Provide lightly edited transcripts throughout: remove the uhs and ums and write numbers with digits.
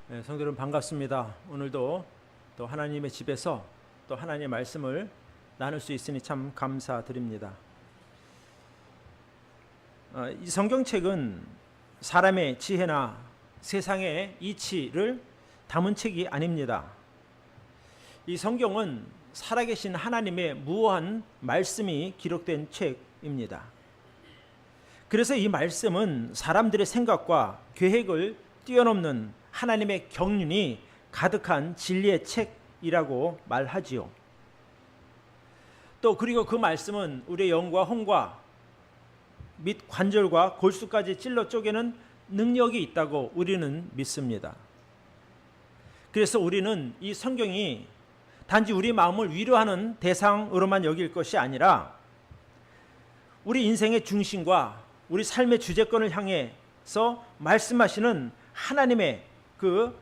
성도 여러분 반갑습니다. 오늘도 또 하나님의 집에서 또 하나님의 말씀을 나눌 수 있으니 참 감사드립니다. 이 성경책은 사람의 지혜나 세상의 이치를 담은 책이 아닙니다. 이 성경은 살아계신 하나님의 무한 말씀이 기록된 책입니다. 그래서 이 말씀은 사람들의 생각과 계획을 뛰어넘는 하나님의 경륜이 가득한 진리의 책이라고 말하지요. 또 그리고 그 말씀은 우리의 영과 혼과 및 관절과 골수까지 찔러 쪼개는 능력이 있다고 우리는 믿습니다. 그래서 우리는 이 성경이 단지 우리 마음을 위로하는 대상으로만 여길 것이 아니라 우리 인생의 중심과 우리 삶의 주제권을 향해서 말씀하시는 하나님의 그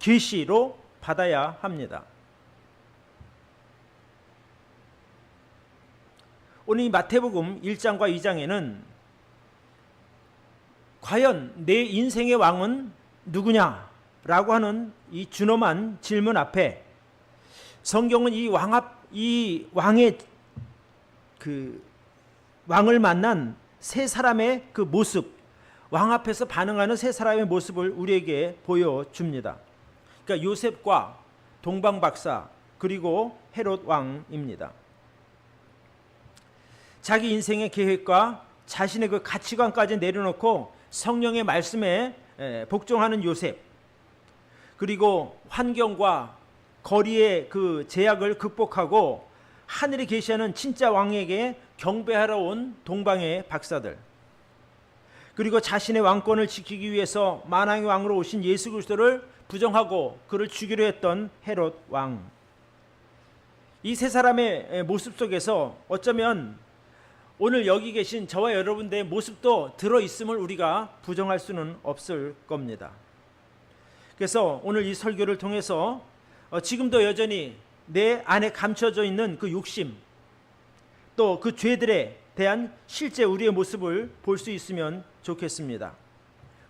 계시로 받아야 합니다. 오늘 이 마태복음 1장과 2장에는 과연 내 인생의 왕은 누구냐라고 하는 이 준엄한 질문 앞에 성경은 이 왕의 그 왕을 만난 세 사람의 그 모습, 왕 앞에서 반응하는 세 사람의 모습을 우리에게 보여줍니다. 그러니까 요셉과 동방박사 그리고 헤롯 왕입니다. 자기 인생의 계획과 자신의 그 가치관까지 내려놓고 성령의 말씀에 복종하는 요셉, 그리고 환경과 거리의 그 제약을 극복하고 하늘이 계시하는 진짜 왕에게 경배하러 온 동방의 박사들, 그리고 자신의 왕권을 지키기 위해서 만왕의 왕으로 오신 예수 그리스도를 부정하고 그를 죽이려 했던 헤롯 왕. 이 세 사람의 모습 속에서 어쩌면 오늘 여기 계신 저와 여러분들의 모습도 들어있음을 우리가 부정할 수는 없을 겁니다. 그래서 오늘 이 설교를 통해서 지금도 여전히 내 안에 감춰져 있는 그 욕심, 또 그 죄들에 대한 실제 우리의 모습을 볼 수 있으면 좋겠습니다.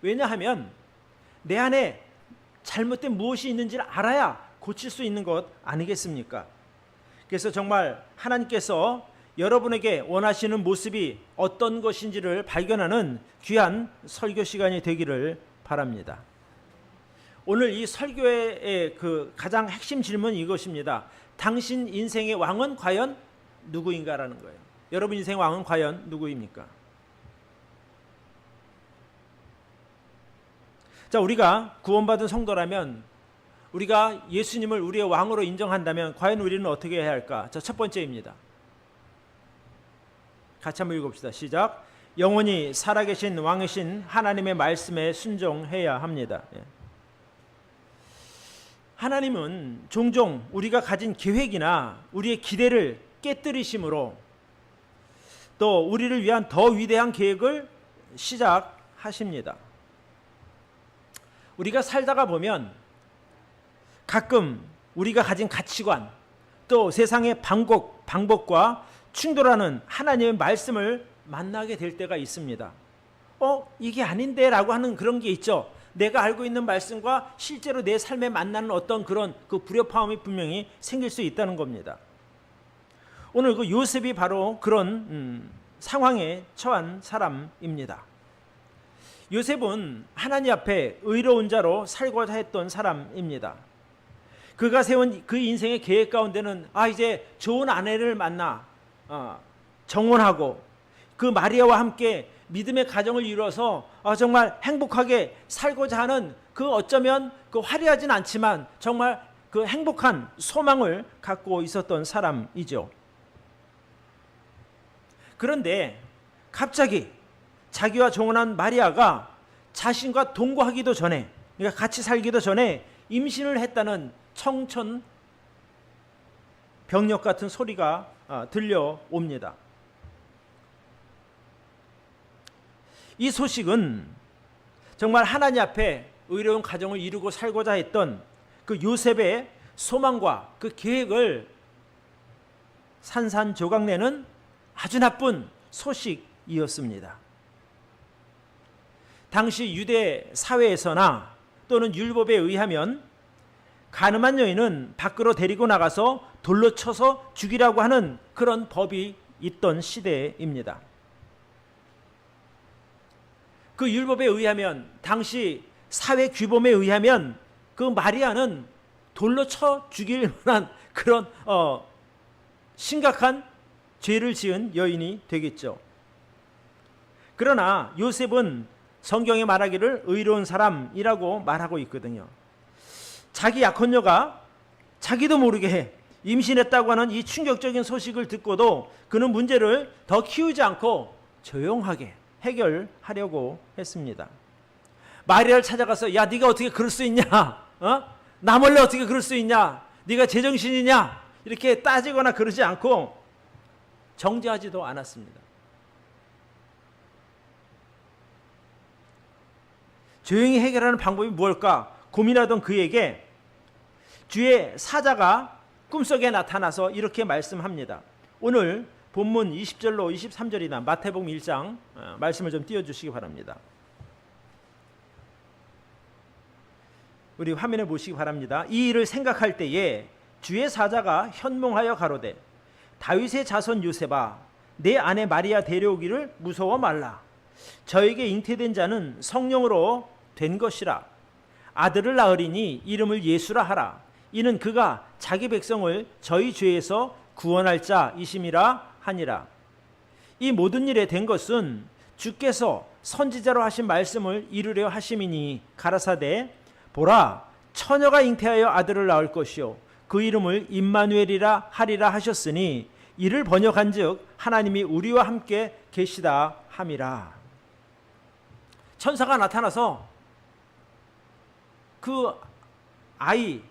왜냐하면 내 안에 잘못된 무엇이 있는지를 알아야 고칠 수 있는 것 아니겠습니까? 그래서 정말 하나님께서 여러분에게 원하시는 모습이 어떤 것인지를 발견하는 귀한 설교 시간이 되기를 바랍니다. 오늘 이 설교의 그 가장 핵심 질문은 이것입니다. 당신 인생의 왕은 과연 누구인가라는 거예요. 여러분 인생의 왕은 과연 누구입니까? 자, 우리가 구원받은 성도라면, 우리가 예수님을 우리의 왕으로 인정한다면 과연 우리는 어떻게 해야 할까? 자, 첫 번째입니다. 같이 한번 읽읍시다. 시작. 영원히 살아계신 왕이신 하나님의 말씀에 순종해야 합니다. 하나님은 종종 우리가 가진 계획이나 우리의 기대를 깨뜨리심으로 또 우리를 위한 더 위대한 계획을 시작하십니다. 우리가 살다가 보면 가끔 우리가 가진 가치관, 또 세상의 방법과 충돌하는 하나님의 말씀을 만나게 될 때가 있습니다. 이게 아닌데 라고 하는 그런 게 있죠. 내가 알고 있는 말씀과 실제로 내 삶에 만나는 어떤 그런 그 불협화음이 분명히 생길 수 있다는 겁니다. 오늘 그 요셉이 바로 그런 상황에 처한 사람입니다. 요셉은 하나님 앞에 의로운 자로 살고자 했던 사람입니다. 그가 세운 그 인생의 계획 가운데는 이제 좋은 아내를 만나 정혼하고 그 마리아와 함께 믿음의 가정을 이루어서 정말 행복하게 살고자 하는 그 어쩌면 그 화려하진 않지만 정말 그 행복한 소망을 갖고 있었던 사람이죠. 그런데 갑자기 자기와 정혼한 마리아가 자신과 동거하기도 전에, 그러니까 같이 살기도 전에 임신을 했다는 청천 병력 같은 소리가 들려옵니다. 이 소식은 정말 하나님 앞에 의로운 가정을 이루고 살고자 했던 그 요셉의 소망과 그 계획을 산산조각내는 아주 나쁜 소식이었습니다. 당시 유대 사회에서나 또는 율법에 의하면 간음한 여인은 밖으로 데리고 나가서 돌로 쳐서 죽이라고 하는 그런 법이 있던 시대입니다. 그 율법에 의하면, 당시 사회 규범에 의하면 그 마리아는 돌로 쳐 죽일 만한 그런 심각한 죄를 지은 여인이 되겠죠. 그러나 요셉은 성경에 말하기를 의로운 사람이라고 말하고 있거든요. 자기 약혼녀가 자기도 모르게 임신했다고 하는 이 충격적인 소식을 듣고도 그는 문제를 더 키우지 않고 조용하게 해결하려고 했습니다. 마리아를 찾아가서 야, 네가 어떻게 그럴 수 있냐? 나 몰래 어떻게 그럴 수 있냐? 네가 제정신이냐? 이렇게 따지거나 그러지 않고 정죄하지도 않았습니다. 조용히 해결하는 방법이 무엇일까 고민하던 그에게 주의 사자가 꿈속에 나타나서 이렇게 말씀합니다. 오늘 본문 20절로 23절이나 마태복음 1장 말씀을 좀 띄워주시기 바랍니다. 우리 화면에 보시기 바랍니다. 이 일을 생각할 때에 주의 사자가 현몽하여 가로되 다윗의 자손 요셉아, 내 아내 마리아 데려오기를 무서워 말라. 저에게 잉태된 자는 성령으로 된 것이라. 아들을 낳으리니 이름을 예수라 하라. 이는 그가 자기 백성을 저희 죄에서 구원할 자이심이라 하니라. 이 모든 일에 된 것은 주께서 선지자로 하신 말씀을 이루려 하심이니 가라사대 보라, 처녀가 잉태하여 아들을 낳을 것이요 그 이름을 임마누엘이라 하리라 하셨으니 이를 번역한즉 하나님이 우리와 함께 계시다 함이라. 천사가 나타나서 그 아이,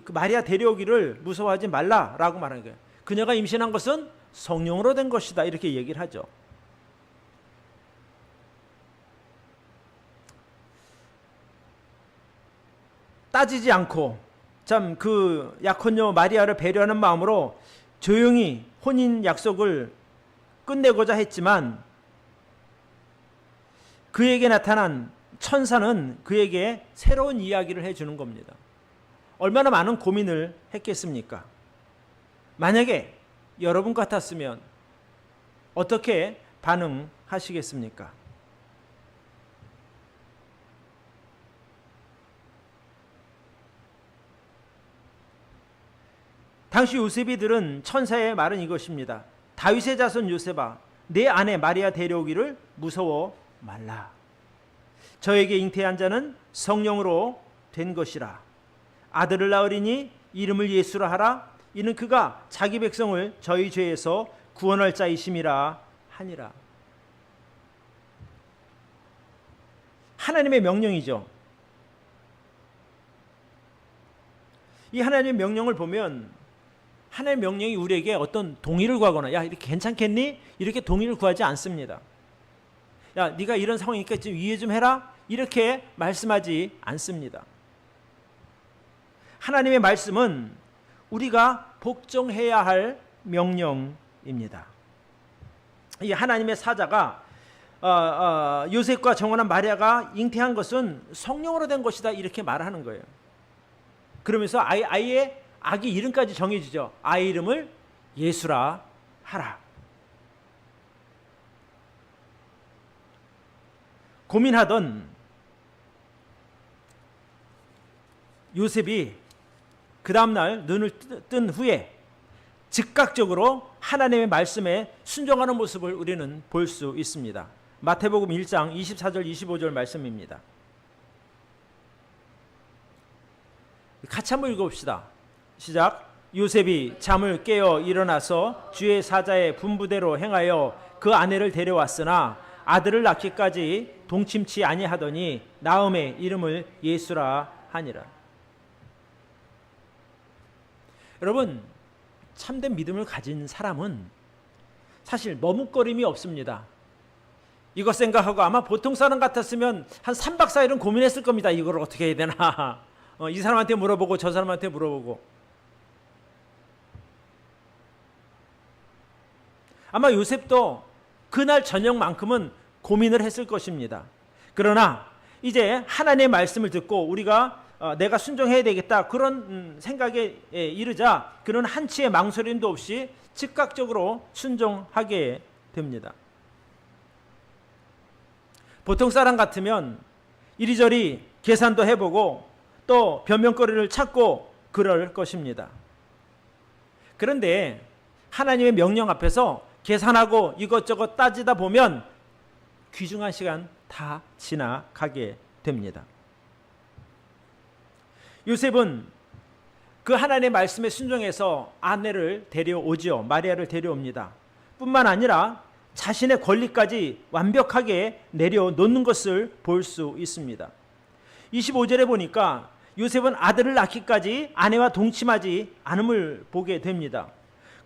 그 마리아 데려오기를 무서워하지 말라라고 말하는 거예요. 그녀가 임신한 것은 성령으로 된 것이다, 이렇게 얘기를 하죠. 따지지 않고 참 그 약혼녀 마리아를 배려하는 마음으로 조용히 혼인 약속을 끝내고자 했지만 그에게 나타난 천사는 그에게 새로운 이야기를 해주는 겁니다. 얼마나 많은 고민을 했겠습니까? 만약에 여러분 같았으면 어떻게 반응하시겠습니까? 당시 요셉이 들은 천사의 말은 이것입니다. 다윗의 자손 요셉아, 내 아내 마리아 데려오기를 무서워 말라. 저에게 잉태한 자는 성령으로 된 것이라. 아들을 낳으리니 이름을 예수라 하라. 이는 그가 자기 백성을 저희 죄에서 구원할 자이심이라 하니라. 하나님의 명령이죠. 이 하나님의 명령을 보면 하나님의 명령이 우리에게 어떤 동의를 구하거나 야, 이렇게 괜찮겠니? 이렇게 동의를 구하지 않습니다. 야, 네가 이런 상황이니까 좀 이해 좀 해라? 이렇게 말씀하지 않습니다. 하나님의 말씀은 우리가 복종해야 할 명령입니다. 이 하나님의 사자가 요셉과 정혼한 마리아가 잉태한 것은 성령으로 된 것이다, 이렇게 말하는 거예요. 그러면서 아이의 아기 이름까지 정해주죠. 아이 이름을 예수라 하라. 고민하던 요셉이 그 다음날 눈을 뜬 후에 즉각적으로 하나님의 말씀에 순종하는 모습을 우리는 볼 수 있습니다. 마태복음 1장 24절 25절 말씀입니다. 같이 한번 읽어봅시다. 시작. 요셉이 잠을 깨어 일어나서 주의 사자의 분부대로 행하여 그 아내를 데려왔으나 아들을 낳기까지 동침치 아니하더니 나음의 이름을 예수라 하니라. 여러분, 참된 믿음을 가진 사람은 사실 머뭇거림이 없습니다. 이거 생각하고 아마 보통 사람 같았으면 한 3박 4일은 고민했을 겁니다. 이걸 어떻게 해야 되나. 이 사람한테 물어보고 저 사람한테 물어보고. 아마 요셉도 그날 저녁만큼은 고민을 했을 것입니다. 그러나 이제 하나님의 말씀을 듣고 우리가 내가 순종해야 되겠다 그런 생각에 이르자 그런 한치의 망설임도 없이 즉각적으로 순종하게 됩니다. 보통 사람 같으면 이리저리 계산도 해보고 또 변명거리를 찾고 그럴 것입니다. 그런데 하나님의 명령 앞에서 계산하고 이것저것 따지다 보면 귀중한 시간 다 지나가게 됩니다. 요셉은 그 하나님의 말씀에 순종해서 아내를 데려오지요. 마리아를 데려옵니다. 뿐만 아니라 자신의 권리까지 완벽하게 내려놓는 것을 볼 수 있습니다. 25절에 보니까 요셉은 아들을 낳기까지 아내와 동침하지 않음을 보게 됩니다.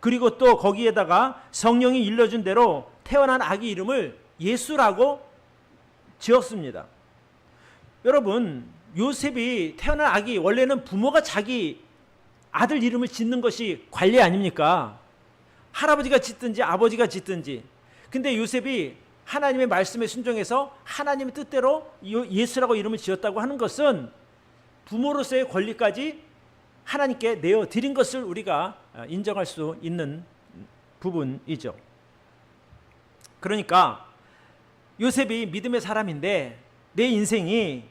그리고 또 거기에다가 성령이 일러준 대로 태어난 아기 이름을 예수라고 지었습니다. 여러분, 요셉이 태어난 아기, 원래는 부모가 자기 아들 이름을 짓는 것이 관례 아닙니까? 할아버지가 짓든지 아버지가 짓든지. 근데 요셉이 하나님의 말씀에 순종해서 하나님의 뜻대로 예수라고 이름을 지었다고 하는 것은 부모로서의 권리까지 하나님께 내어드린 것을 우리가 인정할 수 있는 부분이죠. 그러니까 요셉이 믿음의 사람인데 내 인생이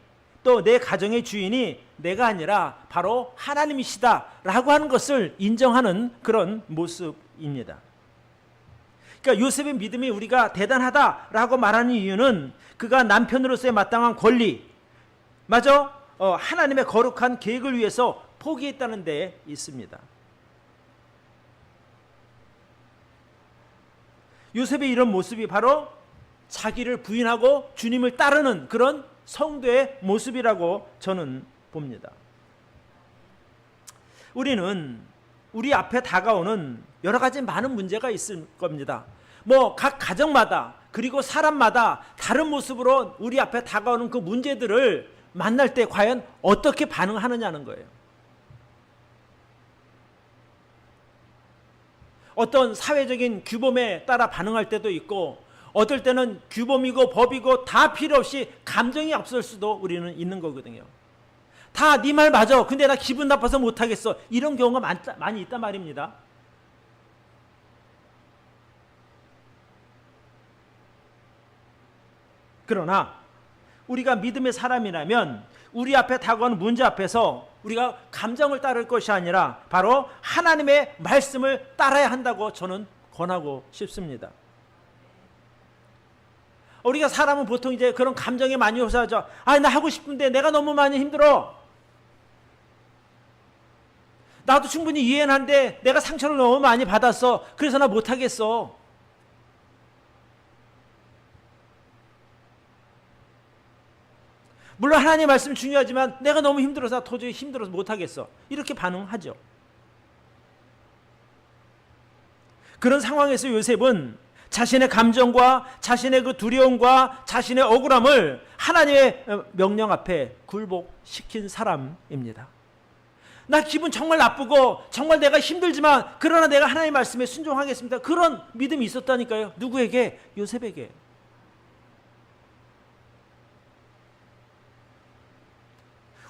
또 내 가정의 주인이 내가 아니라 바로 하나님이시다라고 하는 것을 인정하는 그런 모습입니다. 그러니까 요셉의 믿음이 우리가 대단하다라고 말하는 이유는 그가 남편으로서의 마땅한 권리, 마저 하나님의 거룩한 계획을 위해서 포기했다는 데 있습니다. 요셉의 이런 모습이 바로 자기를 부인하고 주님을 따르는 그런 성도의 모습이라고 저는 봅니다. 우리는 우리 앞에 다가오는 여러 가지 많은 문제가 있을 겁니다. 각 가정마다 그리고 사람마다 다른 모습으로 우리 앞에 다가오는 그 문제들을 만날 때 과연 어떻게 반응하느냐는 거예요. 어떤 사회적인 규범에 따라 반응할 때도 있고 어떨 때는 규범이고 법이고 다 필요 없이 감정이 앞설 수도 우리는 있는 거거든요. 다 네 말 맞아. 근데 나 기분 나빠서 못하겠어. 이런 경우가 많이 있단 말입니다. 그러나 우리가 믿음의 사람이라면 우리 앞에 다가오는 문제 앞에서 우리가 감정을 따를 것이 아니라 바로 하나님의 말씀을 따라야 한다고 저는 권하고 싶습니다. 우리가 사람은 보통 이제 그런 감정에 많이 휩싸여져. 나 하고 싶은데 내가 너무 많이 힘들어. 나도 충분히 이해는 한데 내가 상처를 너무 많이 받았어. 그래서 나 못하겠어. 물론 하나님의 말씀 중요하지만 내가 너무 힘들어서 도저히 힘들어서 못하겠어. 이렇게 반응하죠. 그런 상황에서 요셉은 자신의 감정과 자신의 그 두려움과 자신의 억울함을 하나님의 명령 앞에 굴복시킨 사람입니다. 나 기분 정말 나쁘고 정말 내가 힘들지만 그러나 내가 하나님의 말씀에 순종하겠습니다. 그런 믿음이 있었다니까요. 누구에게? 요셉에게.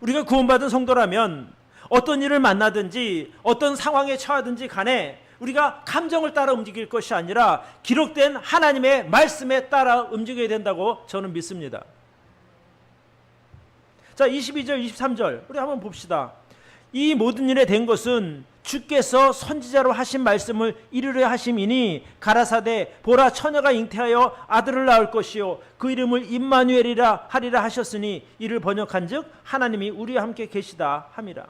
우리가 구원받은 성도라면 어떤 일을 만나든지 어떤 상황에 처하든지 간에 우리가 감정을 따라 움직일 것이 아니라 기록된 하나님의 말씀에 따라 움직여야 된다고 저는 믿습니다. 자, 22절 23절 우리 한번 봅시다. 이 모든 일에 된 것은 주께서 선지자로 하신 말씀을 이루려 하심이니 가라사대 보라 처녀가 잉태하여 아들을 낳을 것이요 그 이름을 임마누엘이라 하리라 하셨으니 이를 번역한즉 하나님이 우리와 함께 계시다 함이라.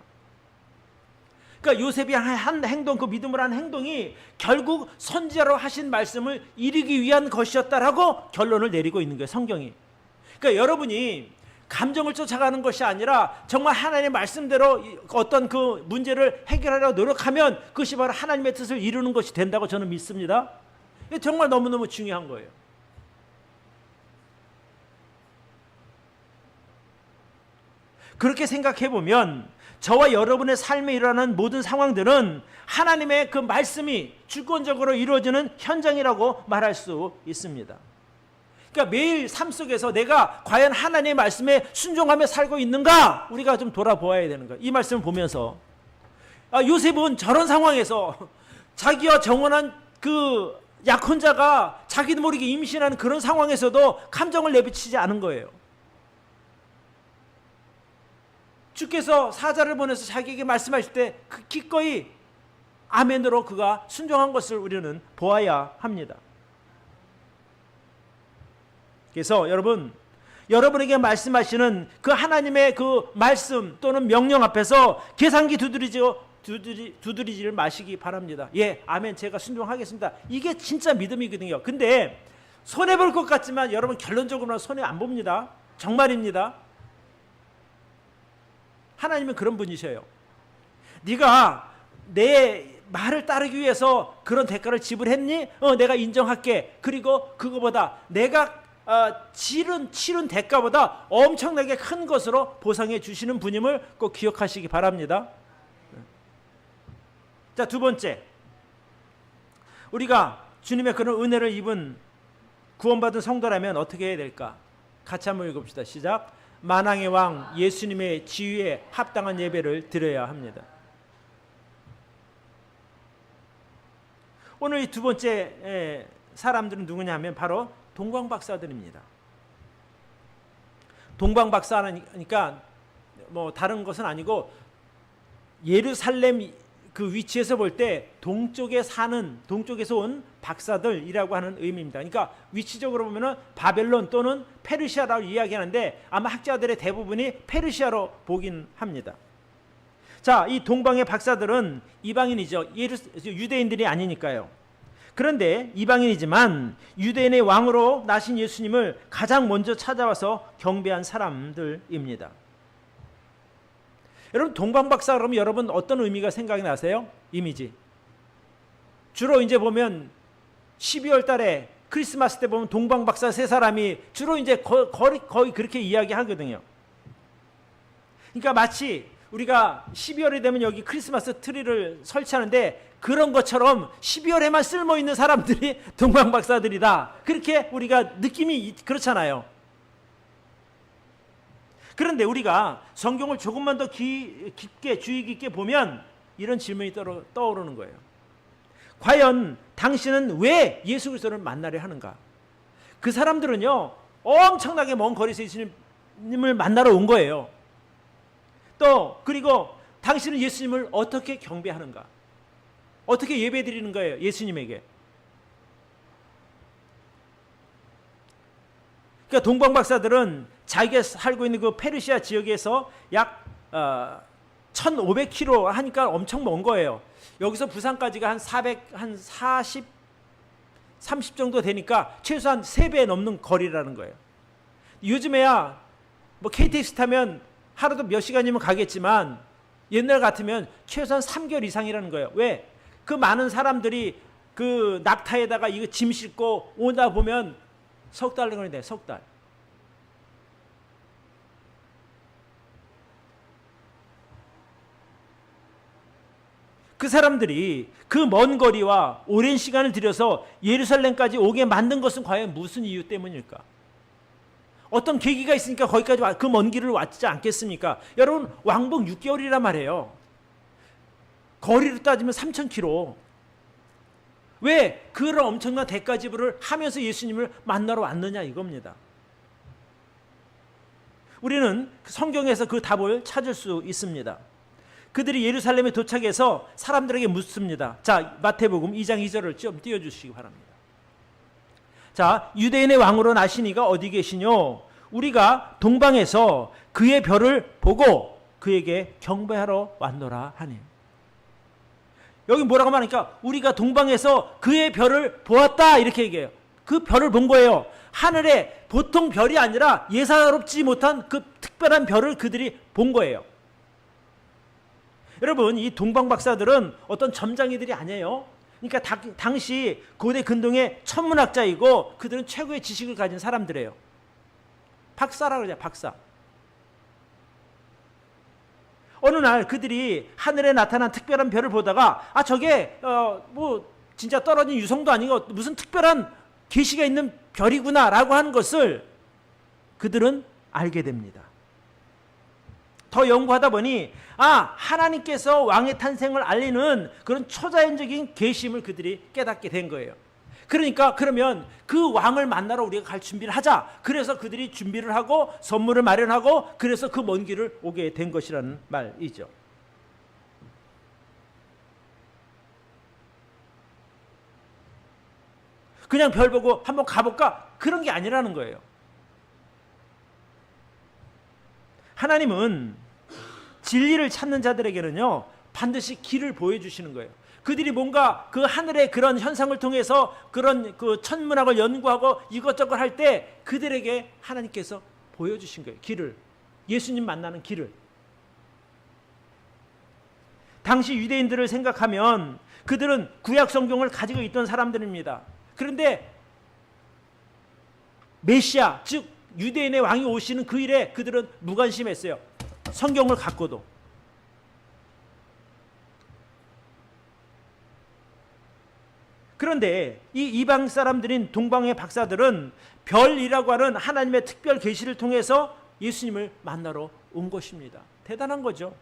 그러니까 요셉이 한 행동, 그 믿음을 한 행동이 결국 선지자로 하신 말씀을 이루기 위한 것이었다라고 결론을 내리고 있는 거예요, 성경이. 그러니까 여러분이 감정을 쫓아가는 것이 아니라 정말 하나님의 말씀대로 어떤 그 문제를 해결하려고 노력하면 그것이 바로 하나님의 뜻을 이루는 것이 된다고 저는 믿습니다. 이게 정말 너무너무 중요한 거예요. 그렇게 생각해 보면 저와 여러분의 삶에 일어나는 모든 상황들은 하나님의 그 말씀이 주권적으로 이루어지는 현장이라고 말할 수 있습니다. 그러니까 매일 삶 속에서 내가 과연 하나님의 말씀에 순종하며 살고 있는가 우리가 좀 돌아보아야 되는 거예요. 이 말씀을 보면서 요셉은 저런 상황에서 자기와 정혼한 그 약혼자가 자기도 모르게 임신하는 그런 상황에서도 감정을 내비치지 않은 거예요. 주께서 사자를 보내서 자기에게 말씀하실 때 그 기꺼이 아멘으로 그가 순종한 것을 우리는 보아야 합니다. 그래서 여러분에게 말씀하시는 그 하나님의 그 말씀 또는 명령 앞에서 계산기 두드리지를 마시기 바랍니다. 예, 아멘, 제가 순종하겠습니다. 이게 진짜 믿음이거든요. 근데 손해볼 것 같지만 여러분 결론적으로는 손해 안 봅니다. 정말입니다. 하나님은 그런 분이셔요. 네가 내 말을 따르기 위해서 그런 대가를 지불했니? 내가 인정할게. 그리고 그거보다 내가 치른 대가보다 엄청나게 큰 것으로 보상해 주시는 분임을 꼭 기억하시기 바랍니다. 자, 두 번째, 우리가 주님의 그런 은혜를 입은 구원받은 성도라면 어떻게 해야 될까? 같이 한번 읽읍시다. 시작. 만왕의 왕 예수님의 지위에 합당한 예배를 드려야 합니다. 오늘 이 두 번째 사람들은 누구냐 하면 바로 동방박사들입니다. 동방박사니까 뭐 다른 것은 아니고 예루살렘 그 위치에서 볼 때 동쪽에서 온 박사들이라고 하는 의미입니다. 그러니까 위치적으로 보면은 바벨론 또는 페르시아라고 이야기하는데 아마 학자들의 대부분이 페르시아로 보긴 합니다. 자, 이 동방의 박사들은 이방인이죠. 유대인들이 아니니까요. 그런데 이방인이지만 유대인의 왕으로 나신 예수님을 가장 먼저 찾아와서 경배한 사람들입니다. 여러분, 동방박사 그러면 여러분 어떤 의미가 생각이 나세요? 이미지. 주로 이제 보면 12월 달에 크리스마스 때 보면 동방박사 세 사람이 주로 이제 거의 그렇게 이야기하거든요. 그러니까 마치 우리가 12월이 되면 여기 크리스마스 트리를 설치하는데 그런 것처럼 12월에만 쓸모 있는 사람들이 동방박사들이다. 그렇게 우리가 느낌이 그렇잖아요. 그런데 우리가 성경을 조금만 더 깊게 주의 깊게 보면 이런 질문이 떠오르는 거예요. 과연 당신은 왜 예수 그리스도를 만나려 하는가? 그 사람들은요, 엄청나게 먼 거리에서 예수님을 만나러 온 거예요. 또 그리고 당신은 예수님을 어떻게 경배하는가? 어떻게 예배드리는 거예요? 예수님에게. 그러니까 동방박사들은 자기가 살고 있는 그 페르시아 지역에서 약 1500km 하니까 엄청 먼 거예요. 여기서 부산까지가 한 30 정도 되니까 최소한 3배 넘는 거리라는 거예요. 요즘에야 뭐 KTX 타면 하루도 몇 시간이면 가겠지만 옛날 같으면 최소한 3개월 이상이라는 거예요. 왜? 그 많은 사람들이 그 낙타에다가 이거 짐 싣고 오다 보면 석 달 걸린대. 석 달. 그 사람들이 그 먼 거리와 오랜 시간을 들여서 예루살렘까지 오게 만든 것은 과연 무슨 이유 때문일까? 어떤 계기가 있으니까 거기까지 그 먼 길을 왔지 않겠습니까? 여러분, 왕복 6개월이란 말이에요. 거리로 따지면 3000km. 왜 그런 엄청난 대가 지불을 하면서 예수님을 만나러 왔느냐 이겁니다. 우리는 성경에서 그 답을 찾을 수 있습니다. 그들이 예루살렘에 도착해서 사람들에게 묻습니다. 자, 마태복음 2장 2절을 좀 띄워주시기 바랍니다. 자, 유대인의 왕으로 나신 이가 어디 계시뇨? 우리가 동방에서 그의 별을 보고 그에게 경배하러 왔노라 하니. 여기 뭐라고 말하니까 우리가 동방에서 그의 별을 보았다 이렇게 얘기해요. 그 별을 본 거예요. 하늘에 보통 별이 아니라 예사롭지 못한 그 특별한 별을 그들이 본 거예요. 여러분, 이 동방박사들은 어떤 점장이들이 아니에요. 그러니까 당시 고대 근동의 천문학자이고 그들은 최고의 지식을 가진 사람들이에요. 박사라고 그러죠. 박사. 어느 날 그들이 하늘에 나타난 특별한 별을 보다가 저게 뭐 진짜 떨어진 유성도 아니고 무슨 특별한 계시가 있는 별이구나라고 하는 것을 그들은 알게 됩니다. 더 연구하다 보니 하나님께서 왕의 탄생을 알리는 그런 초자연적인 계심을 그들이 깨닫게 된 거예요. 그러니까 그러면 그 왕을 만나러 우리가 갈 준비를 하자. 그래서 그들이 준비를 하고 선물을 마련하고 그래서 그 먼 길을 오게 된 것이라는 말이죠. 그냥 별 보고 한번 가볼까? 그런 게 아니라는 거예요. 하나님은 진리를 찾는 자들에게는요, 반드시 길을 보여주시는 거예요. 그들이 뭔가 그 하늘의 그런 현상을 통해서 그런 그 천문학을 연구하고 이것저것 할 때 그들에게 하나님께서 보여주신 거예요. 길을. 예수님 만나는 길을. 당시 유대인들을 생각하면 그들은 구약 성경을 가지고 있던 사람들입니다. 그런데 메시아, 즉 유대인의 왕이 오시는 그 일에 그들은 무관심했어요. 성경을 갖고도. 그런데 이 이방 사람들인 동방의 박사들은 별이라고 하는 하나님의 특별 계시를 통해서 예수님을 만나러 온 것입니다. 대단한 거죠.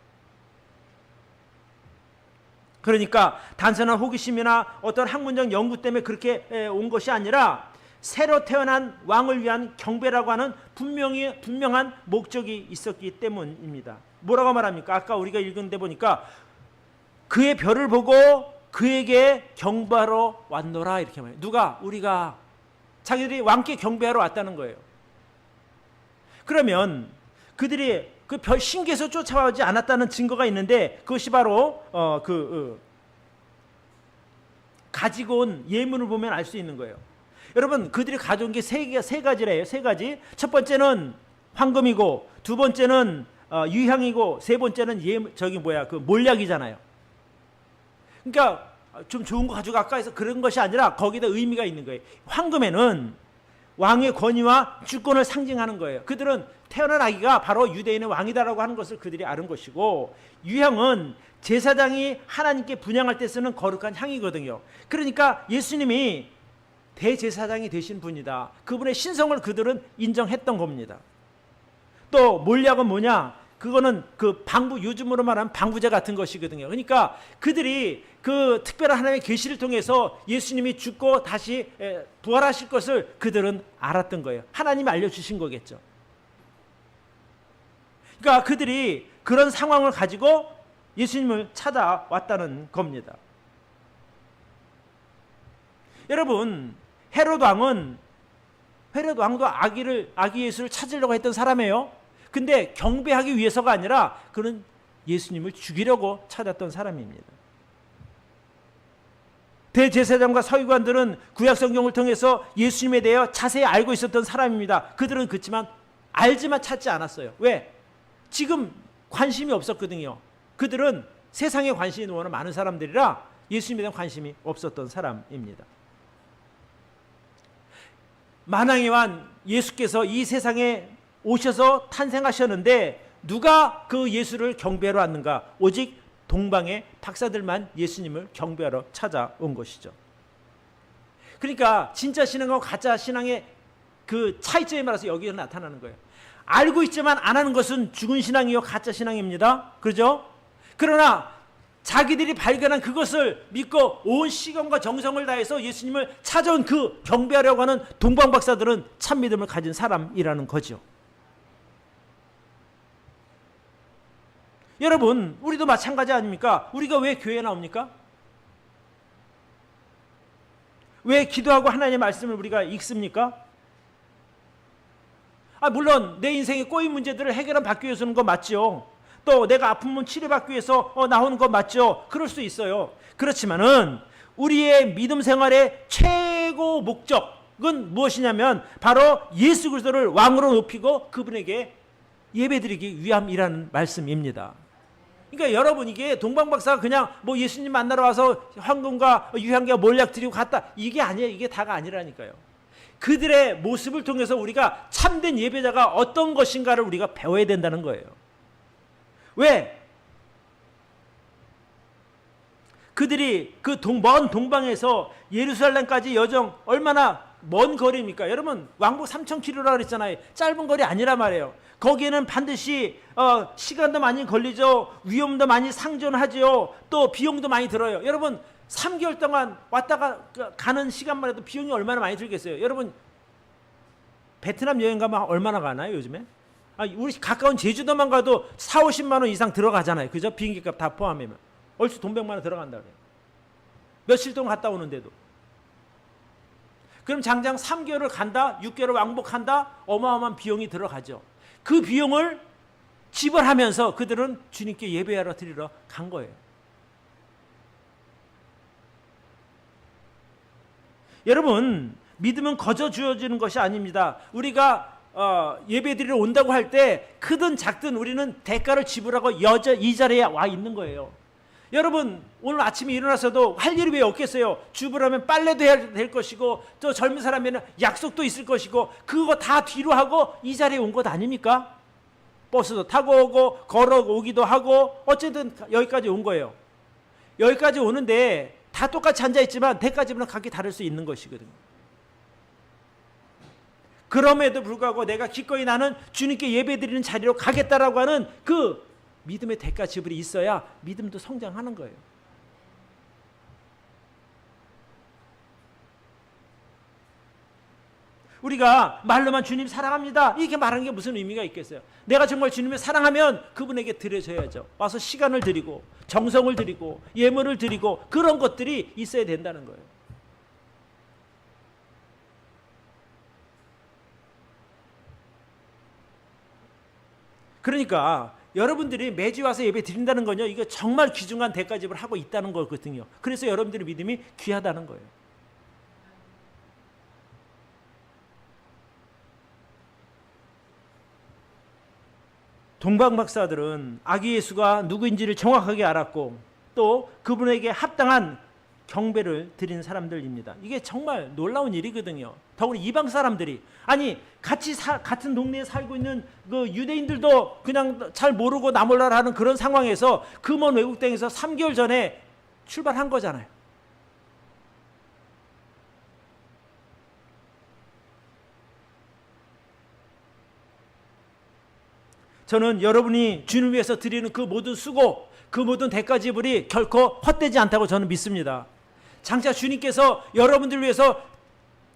그러니까 단순한 호기심이나 어떤 학문적 연구 때문에 그렇게 온 것이 아니라 새로 태어난 왕을 위한 경배라고 하는 분명한 목적이 있었기 때문입니다. 뭐라고 말합니까? 아까 우리가 읽은 데 보니까 그의 별을 보고 그에게 경배하러 왔노라 이렇게 말해요. 누가? 우리가. 자기들이 왕께 경배하러 왔다는 거예요. 그러면 그들이 그 별 신께서 쫓아오지 않았다는 증거가 있는데 그것이 바로 가지고 온 예물을 보면 알 수 있는 거예요. 여러분, 그들이 가져온 게 세 가지래요. 세 가지. 첫 번째는 황금이고, 두 번째는 유향이고, 세 번째는 몰약이잖아요. 그러니까 좀 좋은 거 가져갈까 해서 그런 것이 아니라 거기다 의미가 있는 거예요. 황금에는 왕의 권위와 주권을 상징하는 거예요. 그들은 태어난 아기가 바로 유대인의 왕이다라고 하는 것을 그들이 아는 것이고, 유향은 제사장이 하나님께 분향할 때 쓰는 거룩한 향이거든요. 그러니까 예수님이 대제사장이 되신 분이다. 그분의 신성을 그들은 인정했던 겁니다. 또 몰약은 뭐냐? 그거는 그 방부, 요즘으로 말하면 방부제 같은 것이거든요. 그러니까 그들이 그 특별한 하나님의 계시를 통해서 예수님이 죽고 다시 부활하실 것을 그들은 알았던 거예요. 하나님이 알려주신 거겠죠. 그러니까 그들이 그런 상황을 가지고 예수님을 찾아왔다는 겁니다. 여러분, 헤롯 왕도 아기 예수를 찾으려고 했던 사람이에요. 근데 경배하기 위해서가 아니라 그는 예수님을 죽이려고 찾았던 사람입니다. 대제사장과 서기관들은 구약 성경을 통해서 예수님에 대해 자세히 알고 있었던 사람입니다. 그들은 그렇지만 알지만 찾지 않았어요. 왜? 지금 관심이 없었거든요. 그들은 세상에 관심이 너무나 많은 사람들이라 예수님에 대한 관심이 없었던 사람입니다. 만왕의 왕 예수께서 이 세상에 오셔서 탄생하셨는데 누가 그 예수를 경배하러 왔는가? 오직 동방의 박사들만 예수님을 경배하러 찾아온 것이죠. 그러니까 진짜 신앙과 가짜 신앙의 그 차이점에 말해서 여기에 나타나는 거예요. 알고 있지만 안 하는 것은 죽은 신앙이요 가짜 신앙입니다. 그렇죠? 그러나 자기들이 발견한 그것을 믿고 온 시간과 정성을 다해서 예수님을 찾아온 그 경배하려고 하는 동방 박사들은 참 믿음을 가진 사람이라는 거죠. 여러분, 우리도 마찬가지 아닙니까? 우리가 왜 교회에 나옵니까? 왜 기도하고 하나님의 말씀을 우리가 읽습니까? 물론 내 인생의 꼬인 문제들을 해결받기 위해서 오는 건 맞죠. 또 내가 아프면 치료받기 위해서 나오는 건 맞죠. 그럴 수 있어요. 그렇지만은 우리의 믿음 생활의 최고 목적은 무엇이냐면 바로 예수 그리스도를 왕으로 높이고 그분에게 예배드리기 위함이라는 말씀입니다. 그러니까 여러분, 이게 동방박사가 그냥 뭐 예수님 만나러 와서 황금과 유향과 몰약 드리고 갔다, 이게 아니에요. 이게 다가 아니라니까요. 그들의 모습을 통해서 우리가 참된 예배자가 어떤 것인가를 우리가 배워야 된다는 거예요. 왜? 그들이 그 먼 동방에서 예루살렘까지 여정 얼마나 먼 거리입니까? 여러분 왕복 3,000km라고 그랬잖아요. 짧은 거리 아니란 말이에요. 거기에는 반드시 시간도 많이 걸리죠. 위험도 많이 상존하죠. 또 비용도 많이 들어요. 여러분 3개월 동안 왔다가 가는 시간만 해도 비용이 얼마나 많이 들겠어요. 여러분 베트남 여행 가면 얼마나 가나요 요즘에? 우리 가까운 제주도만 가도 4, 50만 원 이상 들어가잖아요. 그죠? 비행기값 다 포함하면 얼추 돈 100만 원 들어간다 그래요. 며칠 동안 갔다 오는데도. 그럼 장장 3개월을 간다, 6개월을 왕복한다, 어마어마한 비용이 들어가죠. 그 비용을 지불하면서 그들은 주님께 예배하러 드리러 간 거예요. 여러분 믿음은 거저 주어지는 것이 아닙니다. 우리가 예배드리러 온다고 할 때 크든 작든 우리는 대가를 지불하고 이 자리에 와 있는 거예요. 여러분 오늘 아침에 일어나서도 할 일이 왜 없겠어요? 주부라면 빨래도 해야 될 것이고 또 젊은 사람에는 약속도 있을 것이고 그거 다 뒤로 하고 이 자리에 온 것 아닙니까? 버스도 타고 오고 걸어오기도 하고 어쨌든 여기까지 온 거예요. 여기까지 오는데 다 똑같이 앉아있지만 대가 지불은 각기 다를 수 있는 것이거든요. 그럼에도 불구하고 내가 기꺼이 나는 주님께 예배드리는 자리로 가겠다라고 하는 그 믿음의 대가 지불이 있어야 믿음도 성장하는 거예요. 우리가 말로만 주님 사랑합니다 이렇게 말하는 게 무슨 의미가 있겠어요? 내가 정말 주님을 사랑하면 그분에게 드려줘야죠. 와서 시간을 드리고 정성을 드리고 예물을 드리고 그런 것들이 있어야 된다는 거예요. 그러니까 여러분들이 매주 와서 예배 드린다는 건요, 이거 정말 귀중한 대가 지불을 하고 있다는 거거든요. 그래서 여러분들의 믿음이 귀하다는 거예요. 동방 박사들은 아기 예수가 누구인지를 정확하게 알았고 또 그분에게 합당한 경배를 드리는 사람들입니다. 이게 정말 놀라운 일이거든요. 더구나 이방 사람들이 아니 같은 동네에 살고 있는 그 유대인들도 그냥 잘 모르고 나 몰라라 하는 그런 상황에서 그 먼 외국 땅에서 3개월 전에 출발한 거잖아요. 저는 여러분이 주님 위해서 드리는 그 모든 수고, 그 모든 대가 지불이 결코 헛되지 않다고 저는 믿습니다. 장차 주님께서 여러분들을 위해서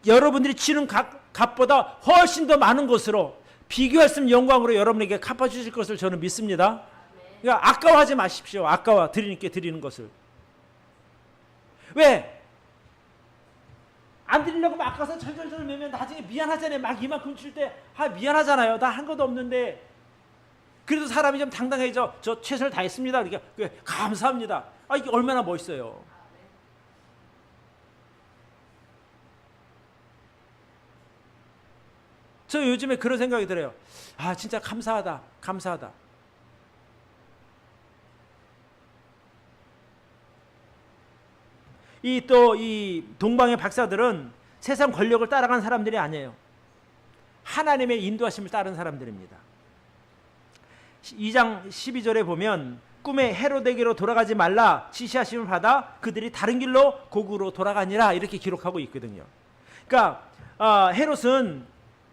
여러분들이 치는 값보다 훨씬 더 많은 것으로 비교할 수 없는 영광으로 여러분에게 갚아주실 것을 저는 믿습니다. 그러니까 아까워하지 마십시오. 아까워 드리님께 드리는 것을. 왜? 안 드리려고 막 아까워서 절절절 매면 나중에 미안하잖아요. 막 이만큼 줄 때 미안하잖아요. 나 한 것도 없는데. 그래도 사람이 좀 당당해져. 저 최선을 다했습니다. 그러니까 감사합니다. 이게 얼마나 멋있어요. 저 요즘에 그런 생각이 들어요. 진짜 감사하다. 감사하다. 이 동방의 박사들은 세상 권력을 따라간 사람들이 아니에요. 하나님의 인도하심을 따른 사람들입니다. 2장 12절에 보면 꿈에 헤로데게로 돌아가지 말라 지시하심을 받아 그들이 다른 길로 고국으로 돌아가니라 이렇게 기록하고 있거든요. 그러니까 헤롯은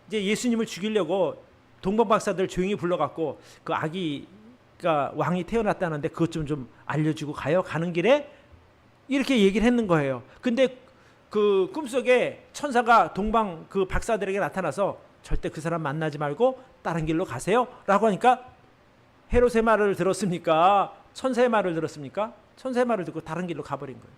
이제 예수님을 죽이려고 동방 박사들 조용히 불러갖고 그 아기가 왕이 태어났다는데 그것 좀 알려주고 가는 길에 이렇게 얘기를 했는 거예요. 근데 그 꿈속에 천사가 동방 그 박사들에게 나타나서 절대 그 사람 만나지 말고 다른 길로 가세요 라고 하니까 헤롯의 말을 들었습니까? 천사의 말을 들었습니까? 천사의 말을 듣고 다른 길로 가버린 거예요.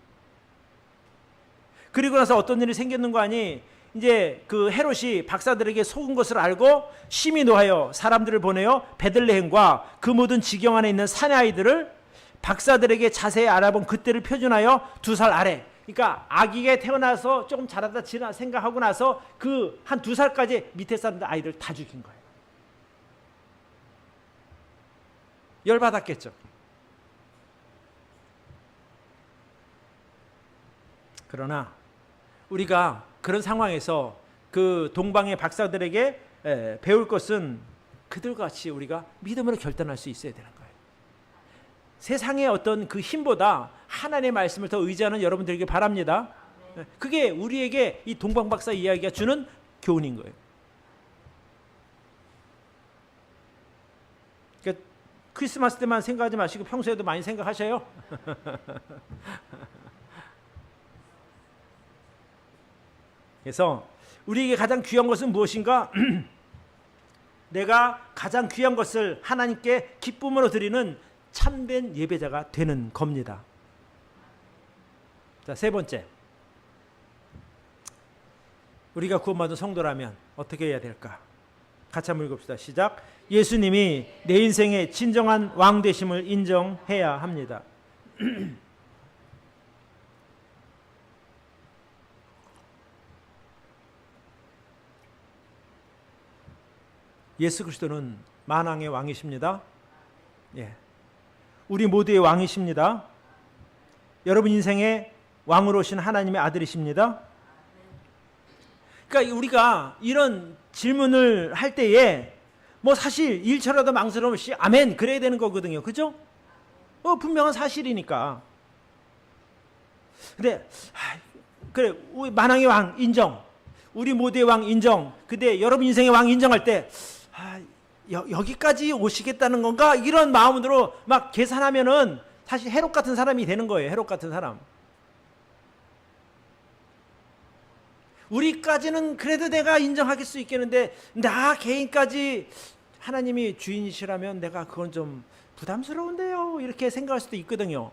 그리고 나서 어떤 일이 생겼는 거 아니? 이제 그 헤롯이 박사들에게 속은 것을 알고 심히 노하여 사람들을 보내어 베들레헴과 그 모든 지경 안에 있는 사내 아이들을 박사들에게 자세히 알아본 그때를 표준하여 2살 아래, 그러니까 아기가 태어나서 조금 자라다 생각하고 나서 그 한 2살까지 밑에 사람들 아이들 다 죽인 거예요. 열받았겠죠. 그러나 우리가 그런 상황에서 그 동방의 박사들에게 배울 것은 그들과 같이 우리가 믿음으로 결단할 수 있어야 되는 거예요. 세상의 어떤 그 힘보다 하나님의 말씀을 더 의지하는 여러분들에게 바랍니다. 그게 우리에게 이 동방박사 이야기가 주는 교훈인 거예요. 그러니까 크리스마스 때만 생각하지 마시고 평소에도 많이 생각하셔요. 그래서 우리에게 가장 귀한 것은 무엇인가? 내가 가장 귀한 것을 하나님께 기쁨으로 드리는 참된 예배자가 되는 겁니다. 자, 세 번째. 우리가 구원받은 성도라면 어떻게 해야 될까? 같이 한번 읽읍시다. 시작. 예수님이 내 인생의 진정한 왕 되심을 인정해야 합니다. 예수 그리스도는 만왕의 왕이십니다. 예. 우리 모두의 왕이십니다. 여러분 인생의 왕으로 오신 하나님의 아들이십니다. 그러니까 우리가 이런 질문을 할 때에 뭐 사실 1초라도 망설임 없이 아멘 그래야 되는 거거든요. 그죠? 분명한 사실이니까. 근데 그래 만왕의 왕 인정. 우리 모두의 왕 인정. 근데 여러분 인생의 왕 인정할 때 여기까지 오시겠다는 건가? 이런 마음으로 막 계산하면은 사실 헤롯 같은 사람이 되는 거예요. 헤롯 같은 사람. 우리까지는 그래도 내가 인정할 수 있겠는데 나 개인까지 하나님이 주인이시라면 내가 그건 좀 부담스러운데요. 이렇게 생각할 수도 있거든요.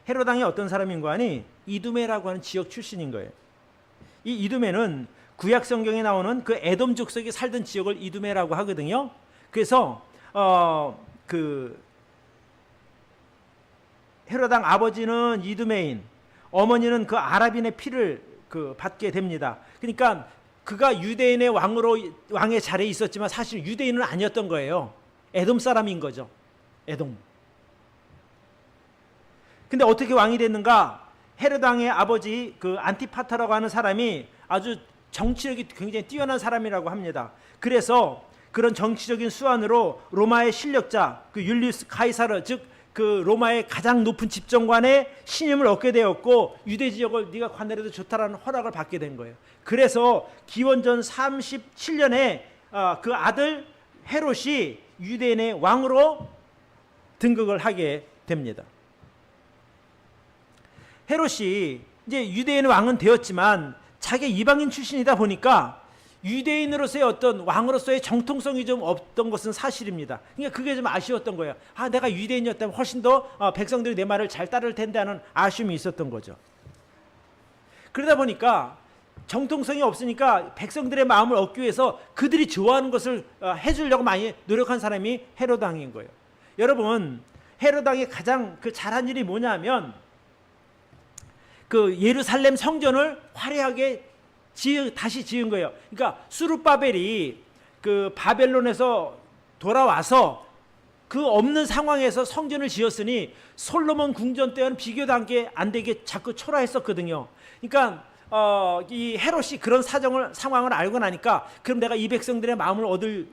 헤롯 왕이 어떤 사람인가 하니 이두메라고 하는 지역 출신인 거예요. 이 이두메는 구약 성경에 나오는 그 에돔 족속이 살던 지역을 이두메라고 하거든요. 그래서 헤롯 왕 아버지는 이두메인, 어머니는 그 아랍인의 피를 받게 됩니다. 그러니까 그가 유대인의 왕의 자리에 있었지만 사실 유대인은 아니었던 거예요. 에돔 사람인 거죠. 에돔. 근데 어떻게 왕이 됐는가? 헤롯 왕의 아버지 그 안티파터라고 하는 사람이 아주 정치력이 굉장히 뛰어난 사람이라고 합니다. 그래서 그런 정치적인 수완으로 로마의 실력자 그 율리우스 카이사르 즉 그 로마의 가장 높은 집정관의 신임을 얻게 되었고 유대 지역을 네가 관할해도 좋다라는 허락을 받게 된 거예요. 그래서 기원전 37년에 그 아들 헤롯이 유대인의 왕으로 등극을 하게 됩니다. 헤롯이 이제 유대인의 왕은 되었지만 자기 이방인 출신이다 보니까 유대인으로서의 어떤 왕으로서의 정통성이 좀 없던 것은 사실입니다. 그러니까 그게 좀 아쉬웠던 거예요. 내가 유대인이었다면 훨씬 더 백성들이 내 말을 잘 따를 텐데 하는 아쉬움이 있었던 거죠. 그러다 보니까 정통성이 없으니까 백성들의 마음을 얻기 위해서 그들이 좋아하는 것을 해주려고 많이 노력한 사람이 헤롯 왕인 거예요. 여러분 헤롯 왕이 가장 잘한 일이 뭐냐면 그 예루살렘 성전을 화려하게 다시 지은 거예요. 그러니까 수룹바벨이 그 바벨론에서 돌아와서 그 없는 상황에서 성전을 지었으니 솔로몬 궁전 때와는 비교도 안 되게 자꾸 초라했었거든요. 그러니까 이 헤롯이 그런 상황을 알고 나니까 그럼 내가 이 백성들의 마음을 얻을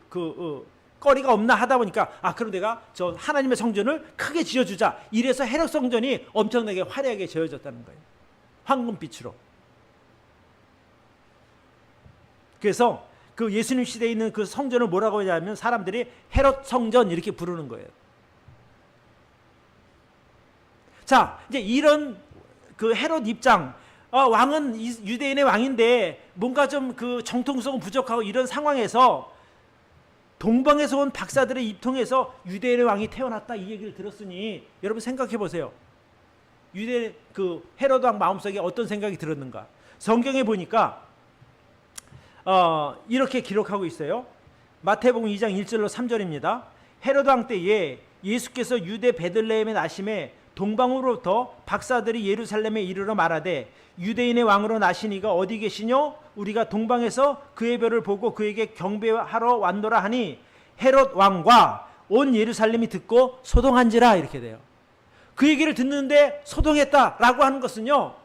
거리가 없나 하다 보니까 그럼 내가 저 하나님의 성전을 크게 지어주자. 이래서 헤롯 성전이 엄청나게 화려하게 지어졌다는 거예요. 황금빛으로. 그래서 그 예수님 시대에 있는 그 성전을 뭐라고 하냐면 사람들이 헤롯 성전 이렇게 부르는 거예요. 자, 이제 이런 그 헤롯 입장, 왕은 유대인의 왕인데 뭔가 좀 그 정통성은 부족하고 이런 상황에서 동방에서 온 박사들의 입 통해서 유대인의 왕이 태어났다 이 얘기를 들었으니 여러분 생각해 보세요. 헤롯 왕 마음속에 어떤 생각이 들었는가? 성경에 보니까 이렇게 기록하고 있어요. 마태복음 2장 1절로 3절입니다. 헤롯 왕 때에 예수께서 유대 베들레헴에 나심에 동방으로부터 박사들이 예루살렘에 이르러 말하되 유대인의 왕으로 나시니가 어디 계시뇨? 우리가 동방에서 그의 별을 보고 그에게 경배하러 왔노라 하니 헤롯 왕과 온 예루살렘이 듣고 소동한지라 이렇게 돼요. 그 얘기를 듣는데 소동했다라고 하는 것은요.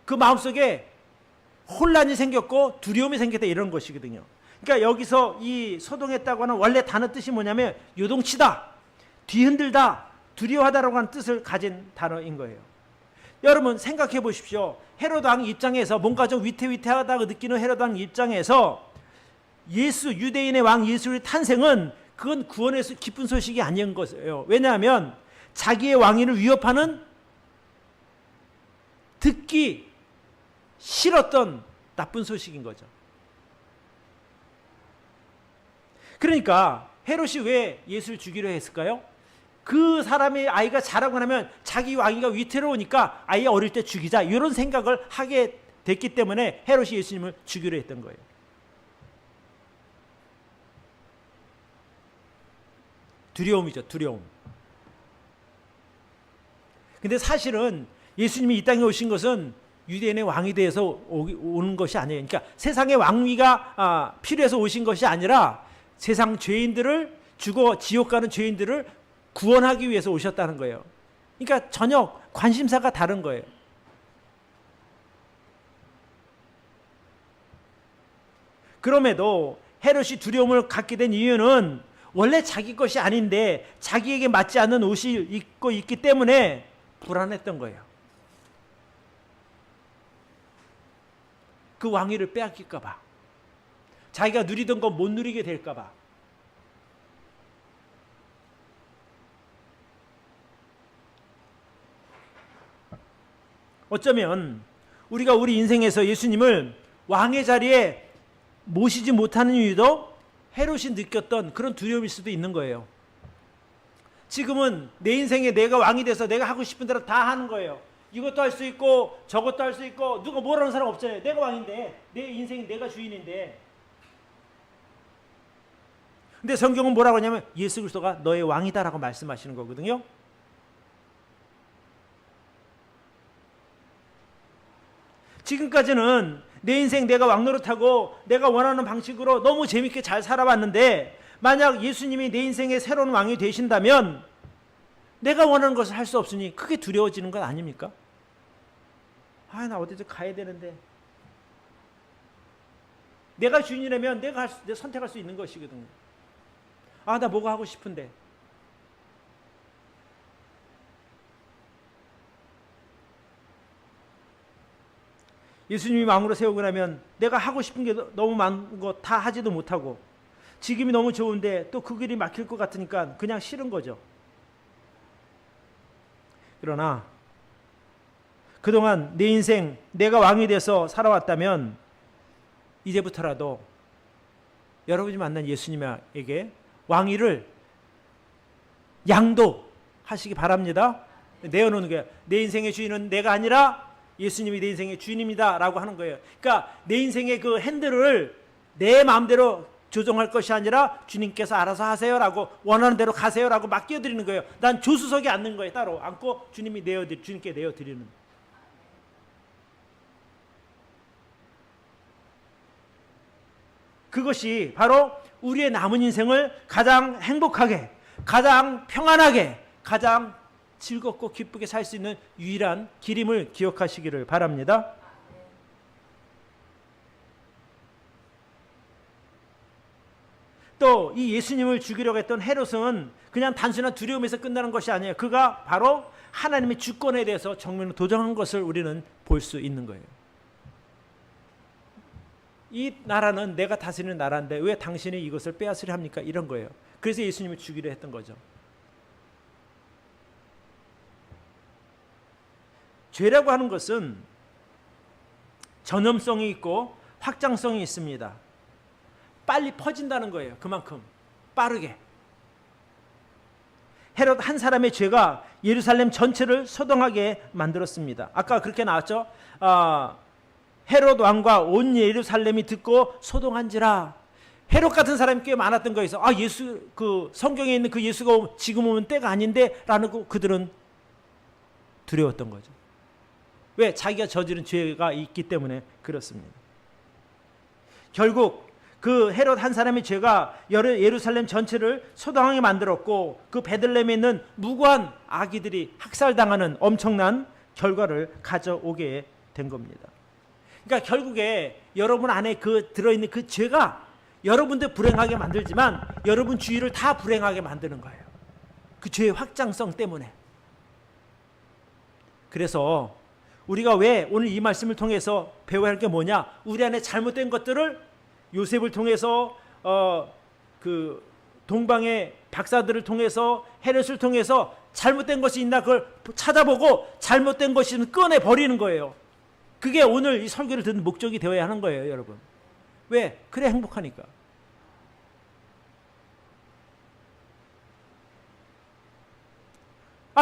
그 마음속에 혼란이 생겼고 두려움이 생겼다 이런 것이거든요. 그러니까 여기서 이 소동했다고 하는 원래 단어 뜻이 뭐냐면 요동치다, 뒤흔들다, 두려워하다라고 하는 뜻을 가진 단어인 거예요. 여러분 생각해 보십시오. 헤롯 왕 입장에서 뭔가 좀 위태위태하다고 느끼는 헤롯 왕 입장에서 유대인의 왕 예수의 탄생은 그건 구원의 기쁜 소식이 아닌 것이에요. 왜냐하면 자기의 왕위를 위협하는 듣기 싫었던 나쁜 소식인 거죠. 그러니까 헤롯이 왜 예수를 죽이려 했을까요? 그 사람의 아이가 자라고 나면 자기 왕위가 위태로우니까 아예 어릴 때 죽이자, 이런 생각을 하게 됐기 때문에 헤롯이 예수님을 죽이려 했던 거예요. 두려움이죠, 두려움. 근데 사실은 예수님이 이 땅에 오신 것은 유대인의 왕이 되어서 오는 것이 아니에요. 그러니까 세상의 왕위가 필요해서 오신 것이 아니라 세상 죄인들을, 죽어 지옥 가는 죄인들을 구원하기 위해서 오셨다는 거예요. 그러니까 전혀 관심사가 다른 거예요. 그럼에도 헤롯이 두려움을 갖게 된 이유는 원래 자기 것이 아닌데 자기에게 맞지 않는 옷을 입고 있기 때문에 불안했던 거예요. 그 왕위를 빼앗길까 봐, 자기가 누리던 거 못 누리게 될까 봐. 어쩌면 우리가 우리 인생에서 예수님을 왕의 자리에 모시지 못하는 이유도 헤롯이 느꼈던 그런 두려움일 수도 있는 거예요. 지금은 내 인생에 내가 왕이 돼서 내가 하고 싶은 대로 다 하는 거예요. 이것도 할 수 있고 저것도 할 수 있고, 누가 뭐라는 사람 없잖아요. 내가 왕인데, 내 인생 내가 주인인데. 근데 성경은 뭐라고 하냐면 예수 그리스도가 너의 왕이다라고 말씀하시는 거거든요. 지금까지는 내 인생 내가 왕노릇하고 내가 원하는 방식으로 너무 재밌게 잘 살아왔는데, 만약 예수님이 내 인생의 새로운 왕이 되신다면 내가 원하는 것을 할 수 없으니 크게 두려워지는 것 아닙니까? 나 어디든 가야 되는데. 내가 주인이라면 내가 선택할 수 있는 것이거든요. 나 뭐가 하고 싶은데. 예수님이 왕으로 세우고 나면 내가 하고 싶은 게 너무 많은 거 다 하지도 못하고, 지금이 너무 좋은데 또 그 길이 막힐 것 같으니까 그냥 싫은 거죠. 그러나 그동안 내 인생 내가 왕이 돼서 살아왔다면 이제부터라도 여러분이 만난 예수님에게 왕위를 양도하시기 바랍니다. 내어놓는 거예요. 내 인생의 주인은 내가 아니라 예수님이 내 인생의 주인입니다 라고 하는 거예요. 그러니까 내 인생의 그 핸들을 내 마음대로 조정할 것이 아니라 주님께서 알아서 하세요 라고, 원하는 대로 가세요 라고 맡겨드리는 거예요. 난 조수석에 앉는 거예요. 따로 앉고 주님께 내어드리는. 그것이 바로 우리의 남은 인생을 가장 행복하게, 가장 평안하게, 가장 즐겁고 기쁘게 살 수 있는 유일한 길임을 기억하시기를 바랍니다. 또 이 예수님을 죽이려고 했던 헤롯은 그냥 단순한 두려움에서 끝나는 것이 아니에요. 그가 바로 하나님의 주권에 대해서 정면으로 도전한 것을 우리는 볼 수 있는 거예요. 이 나라는 내가 다스리는 나라인데 왜 당신이 이것을 빼앗으려 합니까? 이런 거예요. 그래서 예수님을 죽이려 했던 거죠. 죄라고 하는 것은 전염성이 있고 확장성이 있습니다. 빨리 퍼진다는 거예요. 그만큼 빠르게. 헤롯 한 사람의 죄가 예루살렘 전체를 소동하게 만들었습니다. 아까 그렇게 나왔죠. 헤롯 왕과 온 예루살렘이 듣고 소동한지라. 헤롯 같은 사람이 꽤 많았던 거에서 예수, 그 성경에 있는 그 예수가 지금 오면 때가 아닌데라는 그들은 두려웠던 거죠. 왜? 자기가 저지른 죄가 있기 때문에 그렇습니다. 결국 그 헤롯 한 사람의 죄가 예루살렘 전체를 소동하게 만들었고, 그 베들레헴에 있는 무고한 아기들이 학살당하는 엄청난 결과를 가져오게 된 겁니다. 그러니까 결국에 여러분 안에 그 들어있는 그 죄가 여러분들 불행하게 만들지만 여러분 주위를 다 불행하게 만드는 거예요. 그 죄의 확장성 때문에. 그래서 우리가 왜 오늘 이 말씀을 통해서 배워야 할 게 뭐냐? 우리 안에 잘못된 것들을 요셉을 통해서 그 동방의 박사들을 통해서 헤롯을 통해서 잘못된 것이 있나 그걸 찾아보고 잘못된 것이 있으면 꺼내버리는 거예요. 그게 오늘 이 설교를 듣는 목적이 되어야 하는 거예요, 여러분. 왜? 그래 행복하니까.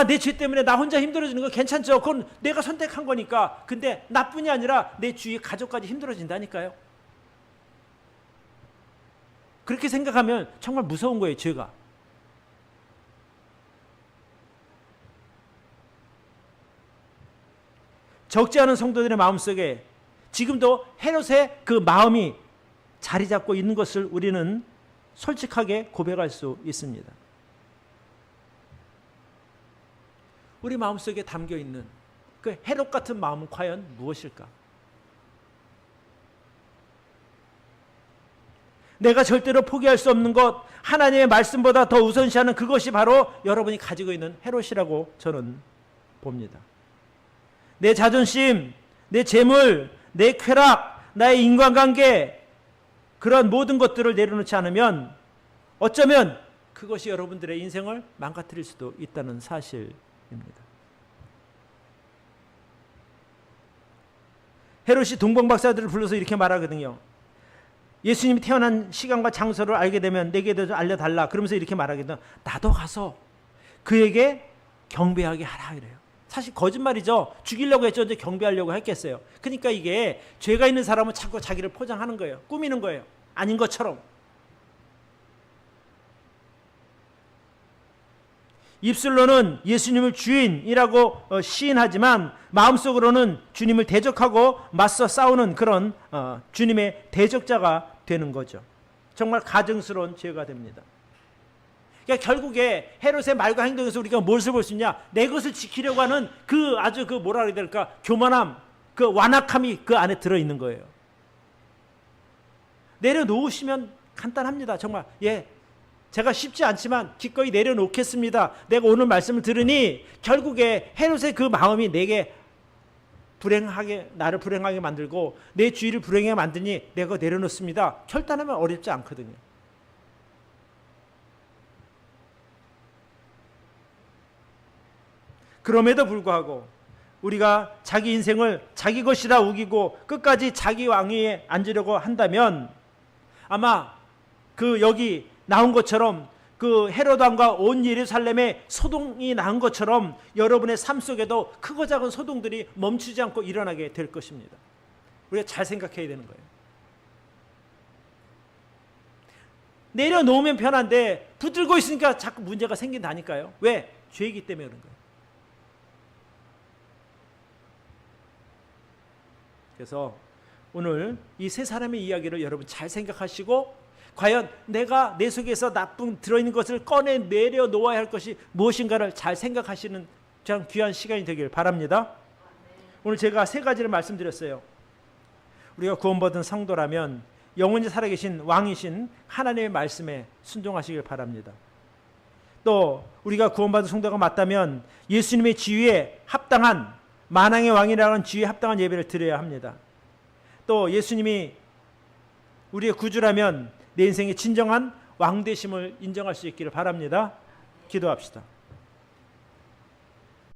내 죄 때문에 나 혼자 힘들어지는 거 괜찮죠. 그건 내가 선택한 거니까. 근데 나뿐이 아니라 내 주위 가족까지 힘들어진다니까요. 그렇게 생각하면 정말 무서운 거예요, 죄가. 적지 않은 성도들의 마음속에 지금도 헤롯의 그 마음이 자리 잡고 있는 것을 우리는 솔직하게 고백할 수 있습니다. 우리 마음속에 담겨있는 그 헤롯 같은 마음은 과연 무엇일까? 내가 절대로 포기할 수 없는 것, 하나님의 말씀보다 더 우선시하는 그것이 바로 여러분이 가지고 있는 헤롯이라고 저는 봅니다. 내 자존심, 내 재물, 내 쾌락, 나의 인간관계, 그런 모든 것들을 내려놓지 않으면 어쩌면 그것이 여러분들의 인생을 망가뜨릴 수도 있다는 사실입니다. 헤롯이 동방박사들을 불러서 이렇게 말하거든요. 예수님이 태어난 시간과 장소를 알게 되면 내게도 좀 알려달라. 그러면서 이렇게 말하거든요. 나도 가서 그에게 경배하게 하라 그래요. 사실 거짓말이죠. 죽이려고 했죠. 이제 경배하려고 했겠어요. 그러니까 이게 죄가 있는 사람은 자꾸 자기를 포장하는 거예요. 꾸미는 거예요. 아닌 것처럼. 입술로는 예수님을 주인이라고 시인하지만 마음속으로는 주님을 대적하고 맞서 싸우는 그런 주님의 대적자가 되는 거죠. 정말 가증스러운 죄가 됩니다. 그러니까 결국에 헤롯의 말과 행동에서 우리가 무엇을 볼 수 있냐? 내 것을 지키려고 하는 그 아주 그 뭐라 그래야 될까? 교만함, 그 완악함이 그 안에 들어있는 거예요. 내려놓으시면 간단합니다. 정말 제가 쉽지 않지만 기꺼이 내려놓겠습니다. 내가 오늘 말씀을 들으니 결국에 헤롯의 그 마음이 내게 나를 불행하게 만들고 내 주위를 불행하게 만드니 내가 내려놓습니다. 결단하면 어렵지 않거든요. 그럼에도 불구하고 우리가 자기 인생을 자기 것이라 우기고 끝까지 자기 왕위에 앉으려고 한다면 아마 그 여기 나온 것처럼 그 헤롯 왕과 온 예루살렘에 소동이 난 것처럼 여러분의 삶 속에도 크고 작은 소동들이 멈추지 않고 일어나게 될 것입니다. 우리가 잘 생각해야 되는 거예요. 내려놓으면 편한데 붙들고 있으니까 자꾸 문제가 생긴다니까요. 왜? 죄이기 때문에 그런 거예요. 그래서 오늘 이 세 사람의 이야기를 여러분 잘 생각하시고 과연 내가 내 속에서 나쁜 들어있는 것을 꺼내 내려놓아야 할 것이 무엇인가를 잘 생각하시는 참 귀한 시간이 되길 바랍니다. 오늘 제가 세 가지를 말씀드렸어요. 우리가 구원받은 성도라면 영원히 살아계신 왕이신 하나님의 말씀에 순종하시길 바랍니다. 또 우리가 구원받은 성도가 맞다면 예수님의 지위에 합당한 만왕의 왕이라는 지위에 합당한 예배를 드려야 합니다. 또 예수님이 우리의 구주라면 내 인생의 진정한 왕되심을 인정할 수 있기를 바랍니다. 기도합시다.